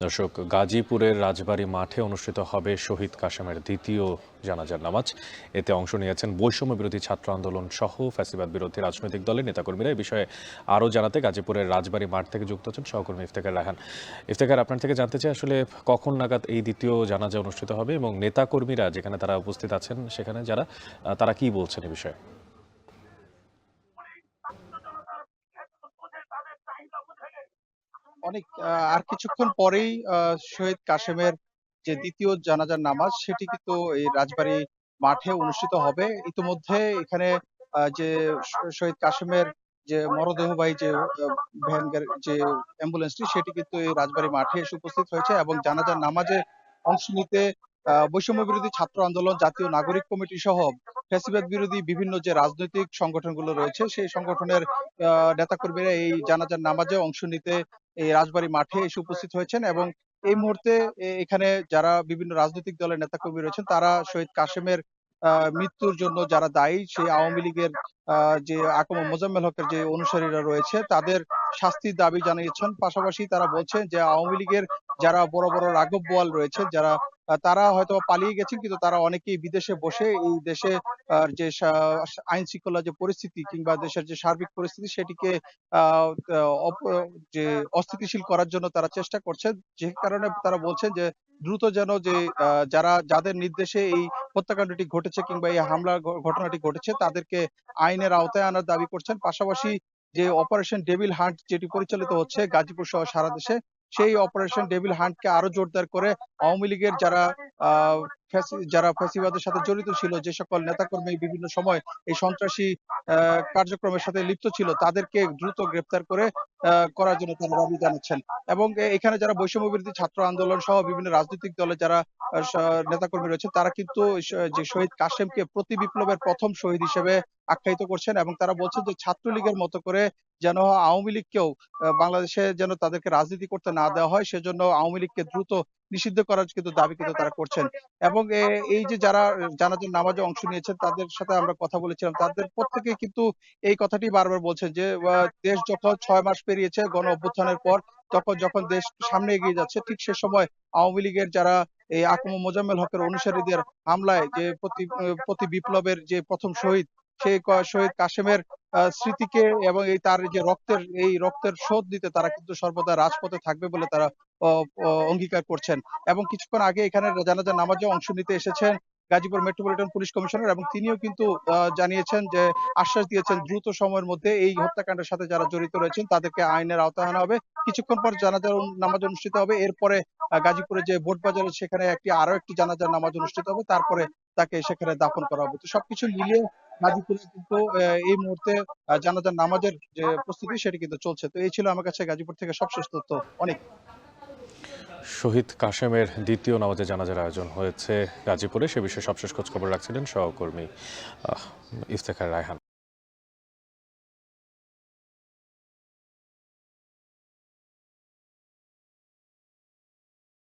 দর্শক, গাজীপুরের রাজবাড়ী মাঠে অনুষ্ঠিত হবে শহীদ কাশেমের দ্বিতীয় জানাজার নামাজ। এতে অংশ নিয়েছেন বৈষম্য বিরোধী ছাত্র আন্দোলন সহ ফ্যাসিবাদ বিরোধী রাজনৈতিক দলের নেতাকর্মীরা। এই বিষয়ে আরও জানাতে গাজীপুরের রাজবাড়ী মাঠ থেকে যুক্ত আছেন সহকর্মী ইফতেখার রায়হান। ইফতেখার, আপনার থেকে জানতে চাই আসলে কখন নাগাদ এই দ্বিতীয় জানাজা অনুষ্ঠিত হবে এবং নেতাকর্মীরা যেখানে তারা উপস্থিত আছেন সেখানে যারা তারা কি বলছেন এ বিষয়ে? অনেক আর কিছুক্ষণ পরেই শহীদ কাসেমের যে দ্বিতীয় জানাজার নামাজ সেটি কিন্তু এই রাজবাড়ী মাঠে অনুষ্ঠিত হবে। ইতিমধ্যে এখানে যে শহীদ কাসেমের যে মরদেহবাহী যে ভ্যান গাড়ি যে অ্যাম্বুলেন্সটি সেটি কিন্তু এই রাজবাড়ী মাঠে এসে উপস্থিত হয়েছে এবং জানাজার নামাজে অংশ নিতে বৈষম্য বিরোধী ছাত্র আন্দোলন, জাতীয় নাগরিক কমিটি সহ ফ্যাসিবাদ বিরোধী বিভিন্ন যে রাজনৈতিক সংগঠনগুলো রয়েছে সেই সংগঠনের নেতাকর্মীরা এই জানাজার নামাজে অংশ নিতে এই রাজবাড়ী মাঠে এসে উপস্থিত হয়েছেন এবং এই মুহূর্তে এখানে যারা বিভিন্ন রাজনৈতিক দলের নেতাকর্মী রয়েছেন তারা শহীদ কাসেমের মৃত্যুর জন্য যারা দায়ী সেই আওয়ামী লীগের যে আকম মোজাম্মেল হকের যে অনুসারীরা রয়েছে তাদের শাস্তির দাবি জানিয়েছেন। পাশাপাশি তারা বলছেন যে আওয়ামী লীগের যারা বড় বড় রাঘব বোয়াল রয়েছে যারা তারা হয়তো পালিয়ে গেছেন কিন্তু তারা অনেকেই বিদেশে বসে এই দেশে যে আইন শৃঙ্খলা যে পরিস্থিতি কিংবা দেশের যে সার্বিক পরিস্থিতি সেটিকে আহ, যে অস্থিতিশীল করার জন্য তারা চেষ্টা করছেন। যে কারণে তারা বলছেন যে দ্রুত যেন যে যাদের নির্দেশে এই হত্যাকাণ্ডটি ঘটেছে কিংবা এই হামলার ঘটনাটি ঘটেছে তাদেরকে আইনের আওতায় আনার দাবি করছেন। পাশাপাশি যে অপারেশন ডেভিল হান্ট যেটি পরিচালিত হচ্ছে গাজীপুর সহ সারা দেশে সেই অপারেশন ডেভিল হান্টকে আরো জোরদার করে আওয়ামী লীগের আহ যারা ফ্যাসিবাদের সাথে জড়িত ছিল, যে সকল নেতাকর্মী বিভিন্ন সময় এই সন্ত্রাসী কার্যক্রমের সাথে লিপ্ত ছিল তাদেরকে দ্রুত গ্রেপ্তার করে করার জন্য তারা দাবি জানাচ্ছেন। এবং এখানে যারা বৈষম্য বিরোধী ছাত্র আন্দোলন সহ বিভিন্ন রাজনৈতিক দলের যারা নেতাকর্মী রয়েছে তারা কিন্তু যে শহীদ কাসেমকে প্রতি বিপ্লবের প্রথম শহীদ হিসেবে আখ্যায়িত করছেন এবং তারা বলছেন যে ছাত্রলীগের মতো করে যেন আওয়ামী লীগকেও বাংলাদেশে যেন তাদেরকে রাজনীতি করতে না দেওয়া হয় সেজন্য আওয়ামী লীগকে দ্রুত নিষিদ্ধ করার কিন্তু দাবি কিন্তু তারা করছেন। এবং এই যে যারা জানাজার নামাজে অংশ নিয়েছেন তাদের সাথে আমরা কথা বলেছিলাম, তাদের প্রত্যেকেই কিন্তু এই কথাটি বারবার বলছেন যে দেশ যখন ৬ মাস পেরিয়েছে গণ অভ্যুত্থানের পর, তখন যখন দেশ সামনে এগিয়ে যাচ্ছে ঠিক সে সময় আওয়ামী লীগের যারা এই আকম মোজাম্মেল হকের অনুসারীদের হামলায় যে প্রতি বিপ্লবের যে প্রথম শহীদ সেই শহীদ কাসেমের স্মৃতিকে এবং তার যে রক্তের শোধ দিতে তারা কিন্তু সর্বদা রাজপথে থাকবে বলে তারা অঙ্গীকার করছেন। এবং কিছুক্ষণ আগে এখানে জানাজার নামাজে অংশ নিতে এসেছেন গাজীপুর মেট্রোপলিটন পুলিশ কমিশনার এবং তিনিও কিন্তু জানিয়েছেন যে আশ্বাস দিয়েছেন দ্রুত সময়ের মধ্যে এই হত্যাকাণ্ডের সাথে যারা জড়িত রয়েছেন তাদেরকে আইনের আওতায় আনা হবে। কিছুক্ষণ পর জানাজার নামাজ অনুষ্ঠিত হবে। এরপরে গাজীপুরে যে বোট বাজারে সেখানে আরো একটি জানাজার নামাজ অনুষ্ঠিত হবে। তারপরে তাকে সেখানে দাফন করা হবে। তো সবকিছু মিলিয়ে গাজীপুরে কিন্তু এই মুহূর্তে জানাজার নামাজের যে প্রস্তুতি সেটি কিন্তু চলছে। তো এই ছিল আমার কাছে গাজীপুর থেকে সবশেষ তথ্য। অনেক শহীদ কাশেমের দ্বিতীয় নামাজে জানাজার আয়োজন হয়েছে গাজীপুরে। সে বিষয়ে সবশেষ খোঁজ খবর রাখছিলেন সহকর্মী ইফতেখার রায়হান।